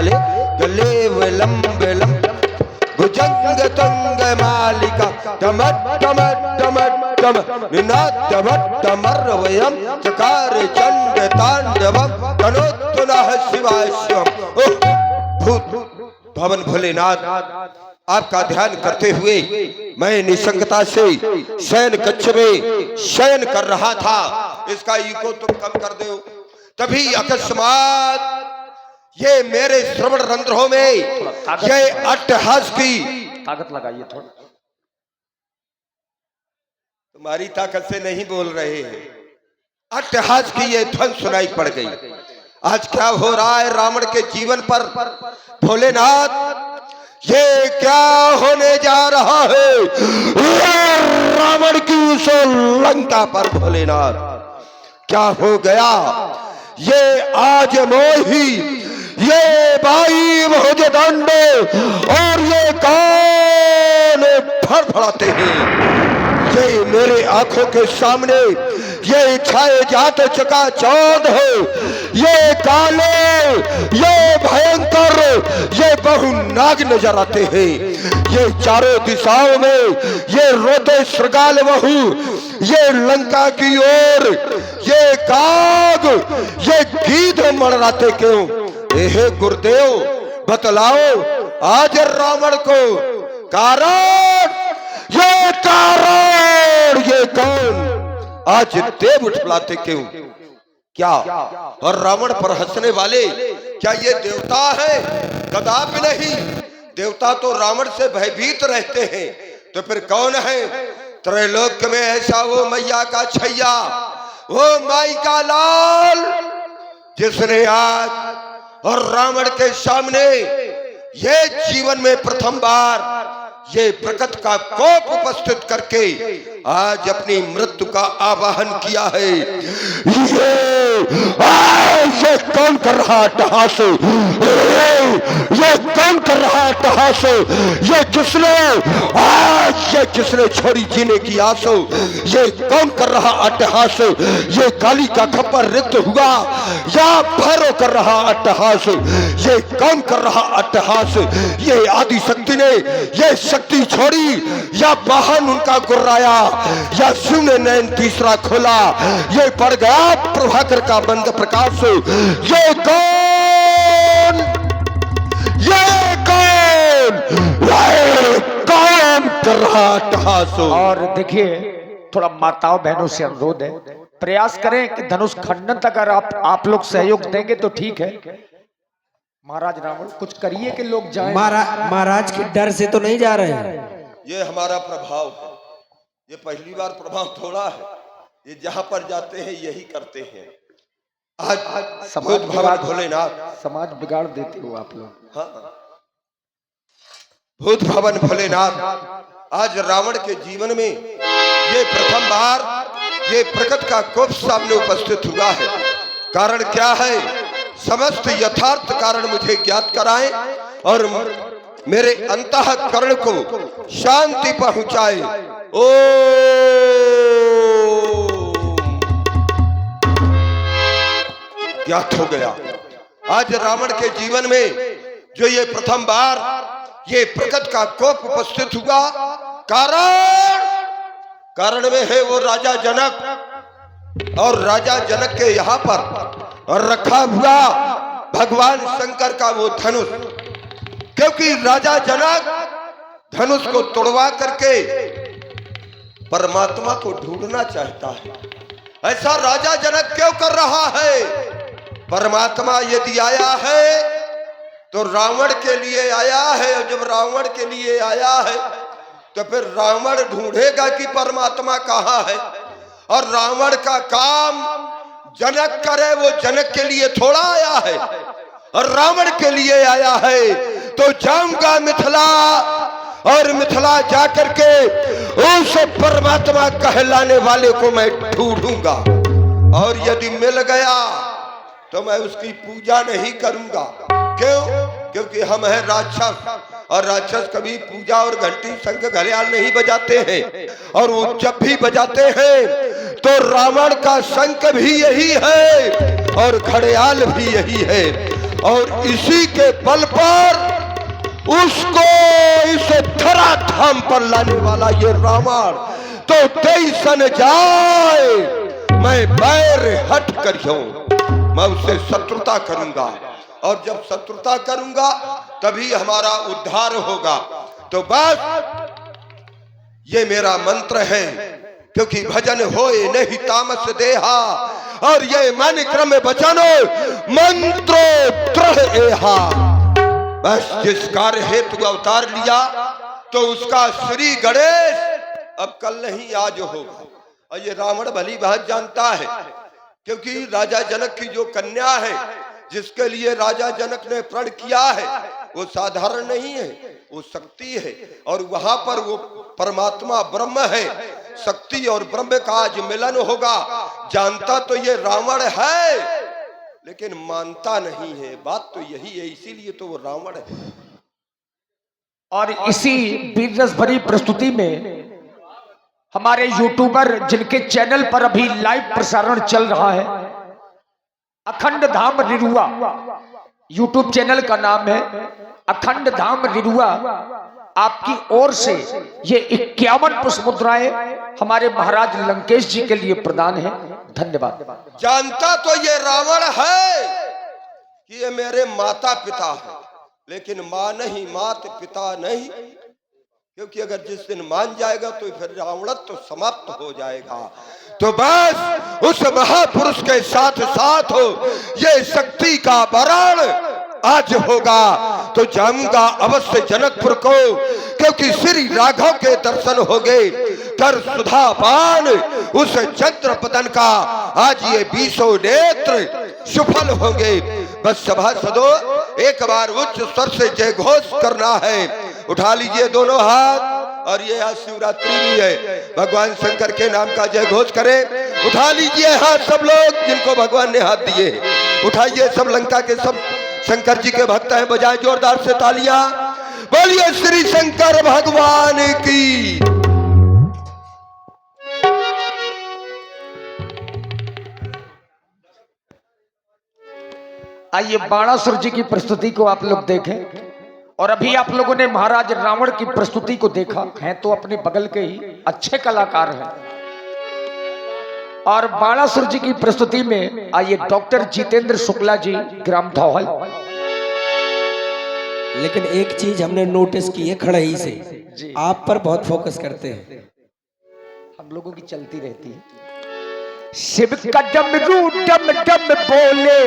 काले गले विलंब विलंब भुजंग तुंग मालिका टमट टमट टमट टमट निनाद टमर वयम चकार चंड तांडवम तनोत्तुनः शिवाय शिवम। भूत भवन भोलेनाथ, आपका ध्यान करते हुए मैं निसंगता से शयन कक्ष में शयन कर रहा था। इसका इको तुम कम कर दो। तभी अकस्मात ये मेरे श्रवण रंध्रों में ये अट्टहास की ताकत लगाइए थोड़ा। तुम्हारी ताकत से नहीं बोल रहे हैं। अट्टहास की ये ध्वनि सुनाई पड़ गई। आज क्या हो रहा है रावण के जीवन पर भोलेनाथ? ये क्या होने जा रहा है रावण की सो लंका पर भोलेनाथ? क्या हो गया? ये आज मोही, ये भाई भुजदंड और ये कान फड़फड़ाते हैं। ये मेरे आंखों के सामने ये छाए जाते चका चौंध हो, ये काले, ये भयंकर, ये बहुनाग नजर आते हैं। ये चारों दिशाओं में ये रोते श्रृगाल बहू, ये लंका की ओर ये काग, ये गीध मंडराते क्यों? हे गुरुदेव बतलाओ आज रावण को कारण, ये कारण ये कौन? आज देव उठलाते क्यों? क्या और रावण पर हंसने वाले क्या ये देवता है? कदापि नहीं। देवता तो रावण से भयभीत रहते हैं। तो फिर कौन है? त्रैलोक में ऐसा वो मैया का छैया, वो माई का लाल, जिसने आज और रावण के सामने ये जीवन में प्रथम बार ये प्रकट का कोप उपस्थित करके आज अपनी मृत्यु का आवाहन किया है। ये कौन कर रहा अट्टहास? ये कौन कर रहा अट्टहास? ये किसने छोड़ी जीने की आस? ये कौन कर रहा अट्टहास? ये काली का खप्पर रिक्त हुआ या भैरव कर रहा अट्टहास? ये कौन कर रहा अट्टहास? ये आदि शक्ति ने ये शक्ति छोड़ी या वाहन उनका गुर्राया या शिव ने नैन तीसरा खोला? ये पड़ गया प्रभाकर का मंद प्रकाश। ये कौन? ये कौन? कौन कर रहा अट्टहास? और देखिए थोड़ा माताओं बहनों से अनुरोध है, प्रयास करें कि धनुष खंडन तक अगर आप लोग सहयोग देंगे तो ठीक है। महाराज रावण कुछ करिए कि लोग जाएं। महाराज के डर से तो नहीं जा रहे हैं। ये हमारा प्रभाव है। ये पहली बार प्रभाव थोड़ा है। ये जहां पर जाते हैं यही करते हैं। आज समाज भगवान भोलेनाथ समाज बिगाड़ देते हो आप लोग। हाँ, भूत भवन भोलेनाथ आज रावण के जीवन में ये प्रथम बार ये प्रकट का कोप सामने उपस्थित हुआ है। कारण क्या है? समस्त यथार्थ कारण मुझे ज्ञात कराएं और मेरे अंतःकरण को शांति पहुंचाए। ओ ज्ञात हो गया। आज रावण के जीवन में जो ये प्रथम बार ये प्रकट का कोप उपस्थित हुआ, कारण में है वो राजा जनक। और राजा जनक के यहाँ पर रखा हुआ भगवान शंकर का वो धनुष, क्योंकि राजा जनक धनुष को तोड़वा करके परमात्मा को ढूंढना चाहता है। ऐसा राजा जनक क्यों कर रहा है? परमात्मा यदि आया है तो रावण के लिए आया है, और जब रावण के लिए आया है तो फिर रावण ढूंढेगा कि परमात्मा कहाँ है। और रावण का काम जनक करे, वो जनक के लिए थोड़ा आया है। और रावण के लिए आया है तो जाऊंगा मिथिला और मिथिला जाकर के उस परमात्मा कहलाने वाले को मैं ढूंढूंगा। और यदि मिल गया तो मैं उसकी पूजा नहीं करूंगा। क्यों? क्योंकि हम हैं राक्षस, और राक्षस कभी पूजा और घंटी शंख घड़ियाल नहीं बजाते हैं। और वो जब भी बजाते हैं तो रावण का शंख भी यही है और घड़ियाल भी यही है। और इसी के बल पर उसको इस धराधाम पर लाने वाला ये रावण तो तैसन जाए। मैं बैर हट कर मैं उससे शत्रुता करूंगा, और जब शत्रुता करूंगा तभी हमारा उद्धार होगा। तो बस ये मेरा मंत्र है, क्योंकि भजन होए नहीं तामस देहा, और ये मन क्रम बचनो मंत्रो दृढ़ एहा। बस जिस कार्य हेतु अवतार लिया तो उसका श्री गणेश अब कल नहीं आज होगा। और ये रावण भली बात जानता है, क्योंकि राजा जनक की जो कन्या है जिसके लिए राजा जनक ने प्रण किया है वो साधारण नहीं है, वो शक्ति है, और वहां पर वो परमात्मा ब्रह्म है। शक्ति और ब्रह्म का आज मिलन होगा। जानता तो ये रावण है लेकिन मानता नहीं है, बात तो यही है, इसीलिए तो वो रावण है। और इसी वीररस भरी प्रस्तुति में हमारे यूट्यूबर जिनके चैनल पर अभी लाइव प्रसारण चल रहा है, अखंड धाम रिरुआ यूट्यूब चैनल का नाम है, अखंड धाम रिरुआ आपकी ओर से ये 51 पुष्प मुद्राएं हमारे महाराज लंकेश जी के लिए प्रदान है। धन्यवाद। जानता तो ये रावण है कि ये मेरे माता पिता है, लेकिन मां नहीं, मात पिता नहीं, क्योंकि अगर जिस दिन मान जाएगा तो फिर रावणत्व तो समाप्त हो जाएगा। तो बस उस महापुरुष के साथ साथ हो ये शक्ति का वरण आज होगा तो जाऊंगा अवश्य जनकपुर को, क्योंकि श्री राघव के दर्शन हो गए। कर सुधा पान उस चंद्रपतन का आज ये 20 नेत्र सुफल होंगे। बस सभासदों एक बार उच्च स्वर से जय घोष करना है। उठा लीजिए दोनों हाथ, और ये आज शिवरात्रि भी है, भगवान शंकर के नाम का जय घोष करें। उठा लीजिए हाथ सब लोग जिनको भगवान ने हाथ दिए, उठाइए सब। लंका के सब शंकर जी के भक्त हैं, बजाएं जोरदार से तालियां। बोलिए श्री शंकर भगवान की। आइए बाणासुर जी की प्रस्तुति को आप लोग देखें। और अभी आप लोगों ने महाराज रावण की प्रस्तुति को देखा है, तो अपने बगल के ही अच्छे कलाकार हैं। और बाणासुर जी की प्रस्तुति में आइए डॉक्टर जितेंद्र शुक्ला जी, ग्राम धौहल। लेकिन एक चीज हमने नोटिस की है, खड़ाई से आप पर बहुत फोकस करते हैं, हम लोगों की चलती रहती है। शिव का डमरू डम डम बोले,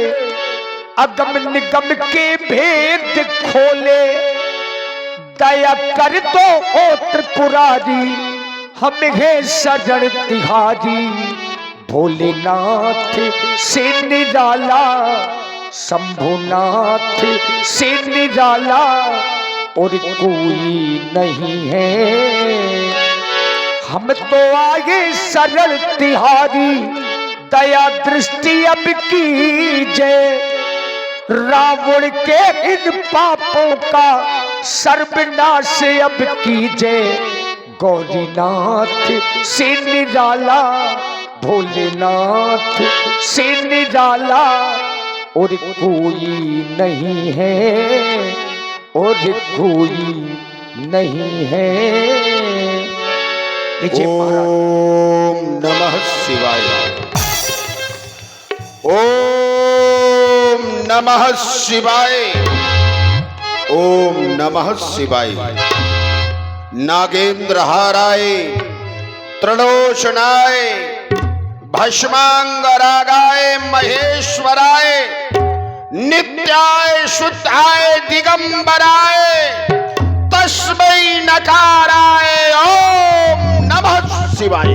अगम निगम के भेद खोले, दया कर दो ओ त्रिपुरारी, हमें शरण तिहारी। भोलेनाथ से निराला, शंभुनाथ से निराला और कोई नहीं है। हम तो आगे शरण तिहारी, दया दृष्टि अब कीजिए। रावण के इन पापों का सर्वनाश अब कीजिए। गौरीनाथ से निराला, भोलेनाथ से निराला और कोई नहीं है, और कोई नहीं है। ओम नमः शिवाय, ओम नमः शिवाय, ओम नमः शिवाय। नागेंद्र हाराय, त्रिलोचनाय, भस्मांगरागाय, महेश्वराय, नित्याय शुद्धाय, दिगंबराय, तस्मै नकाराय, ओम नमः शिवाय।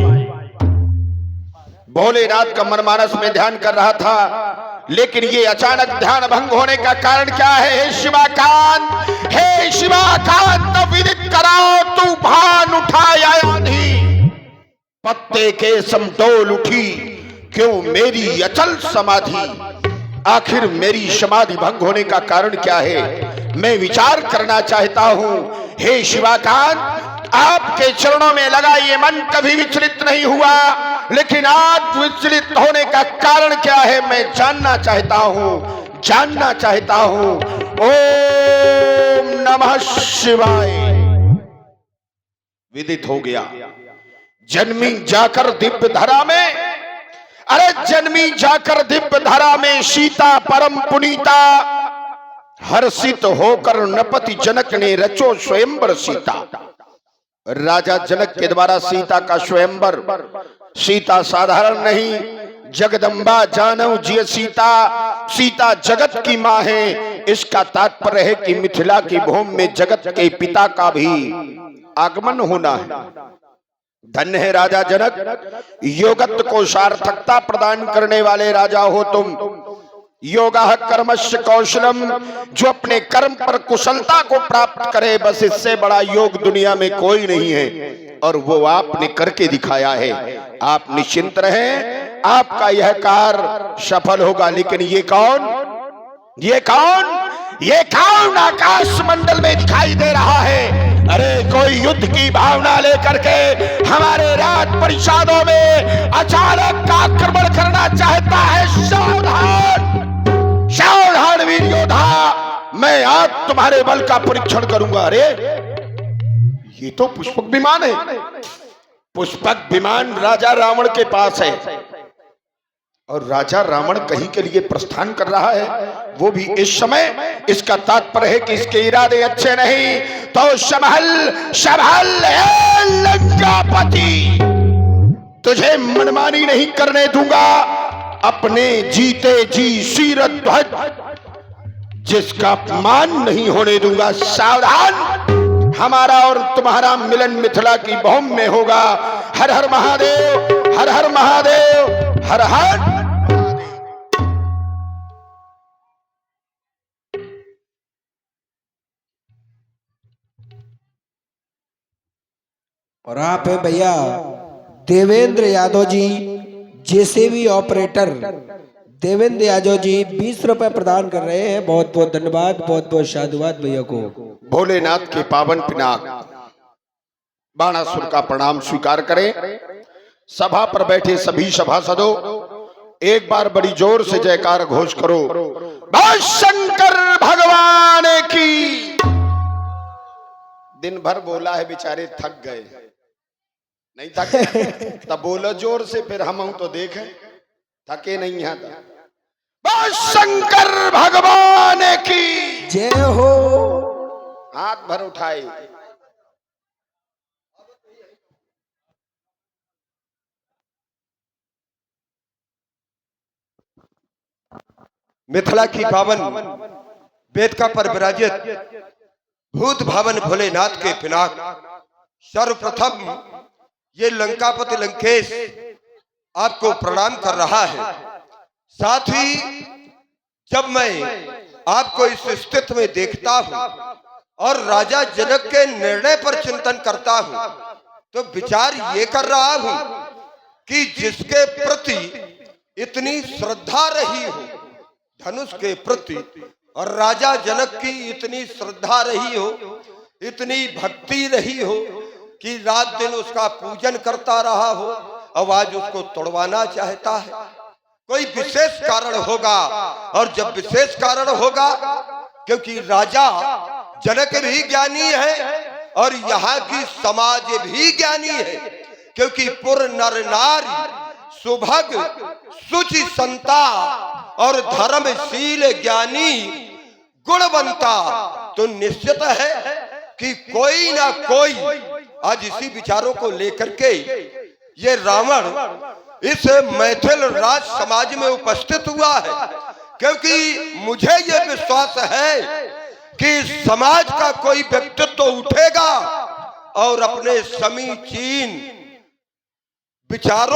भोलेनाथ का मनमानस में ध्यान कर रहा था, लेकिन ये अचानक ध्यान भंग होने का कारण क्या है? हे शिवाकांत, हे शिवाकांत, विदित कराओ। तूफान उठाया आंधी, पत्ते के समतोल उठी, क्यों मेरी अचल समाधि? आखिर मेरी समाधि भंग होने का कारण क्या है? मैं विचार करना चाहता हूं। हे शिवाकांत, आपके चरणों में लगा ये मन कभी विचलित नहीं हुआ, लेकिन आज विचलित होने का कारण क्या है मैं जानना चाहता हूं। जानना चाहता हूं। ओम नमः शिवाय। विदित हो गया। जन्मी जाकर दिव्य धरा में, अरे जन्मी जाकर दिव्य धरा में सीता परम पुनीता, हर्षित होकर नपति जनक ने रचो स्वयंवर सीता। राजा जनक के द्वारा सीता का स्वयंवर। सीता साधारण नहीं, जगदम्बा जानव जिय सीता, सीता जगत की मां है। इसका तात्पर्य है कि मिथिला की भूमि में जगत के पिता का भी आगमन होना है। धन्य है राजा जनक, योगत्व को सार्थकता प्रदान करने वाले राजा हो तुम। योगः कर्मस्य कौशलम, जो अपने कर्म पर कुशलता को प्राप्त करे, बस इससे बड़ा योग दुनिया में कोई नहीं है, और वो आपने करके दिखाया है। आप निश्चिंत रहें, आपका यह कार्य सफल होगा। लेकिन ये कौन, ये कौन, ये कौन आकाश मंडल में दिखाई दे रहा है? अरे कोई युद्ध की भावना लेकर के हमारे राज परिषदों में अचानक आक्रमण करना चाहता है। सावधान, सावधान वीर योद्धा, मैं आज तुम्हारे बल का परीक्षण करूंगा। अरे ये तो पुष्पक विमान है। पुष्पक विमान राजा रावण के पास है, और राजा रावण कहीं के लिए प्रस्थान कर रहा है, वो भी इस समय। इसका तात्पर्य है कि इसके इरादे अच्छे नहीं। तो संभल संभल लंकापति, तुझे मनमानी नहीं करने दूंगा। अपने जीते जी सिर ध्वज, जिसका अपमान नहीं होने दूंगा। सावधान, हमारा और तुम्हारा मिलन मिथिला की भूमि में होगा। हर हर महादेव, हर हर महादेव, हर हर। और आप है भैया देवेंद्र यादव जी, जेसीबी ऑपरेटर देवेंद्र यादव जी 20 रुपए प्रदान कर रहे हैं। बहुत बहुत धन्यवाद, बहुत बहुत साधुवाद भैया को। भोलेनाथ के पावन पिनाक बाणासुर का प्रणाम स्वीकार करें। सभा पर बैठे सभी सभासदों, एक बार बड़ी जोर से जयकार घोष करो। बोल शंकर भगवान की। दिन भर बोला है, बेचारे थक गए। नहीं थके? तब बोलो जोर से, फिर हम तो देखें। थके नहीं यहाँ तक। बोल शंकर भगवान की जय हो। हाथ भर उठाए। मिथिला की पावन वेदिका पर विराजित भूत भावन भोलेनाथ के पिनाक, सर्वप्रथम ये लंकापति लंकेश आपको प्रणाम कर रहा है। साथ ही जब मैं आपको इस स्थिति में देखता हूं और राजा जनक के निर्णय पर चिंतन करता हूं, तो विचार ये कर रहा हूं कि जिसके प्रति इतनी श्रद्धा रही हो, धनुष के प्रति, और राजा जनक की इतनी श्रद्धा रही हो, इतनी भक्ति रही हो कि रात दिन उसका पूजन करता रहा हो, अब आज उसको तोड़वाना चाहता है। कोई विशेष कारण होगा, और जब विशेष कारण होगा, क्योंकि राजा जनक भी ज्ञानी है और यहाँ की समाज भी ज्ञानी है, क्योंकि पुर नर नारी सुभग सुचि संता और धर्मशील ज्ञानी गुणवंता। तो निश्चित है कि कोई ना कोई आज इसी विचारों को लेकर के ये रावण इस मैथिल राज समाज में उपस्थित हुआ है, क्योंकि मुझे ये विश्वास है कि समाज का कोई व्यक्तित्व तो उठेगा और अपने समीचीन विचारों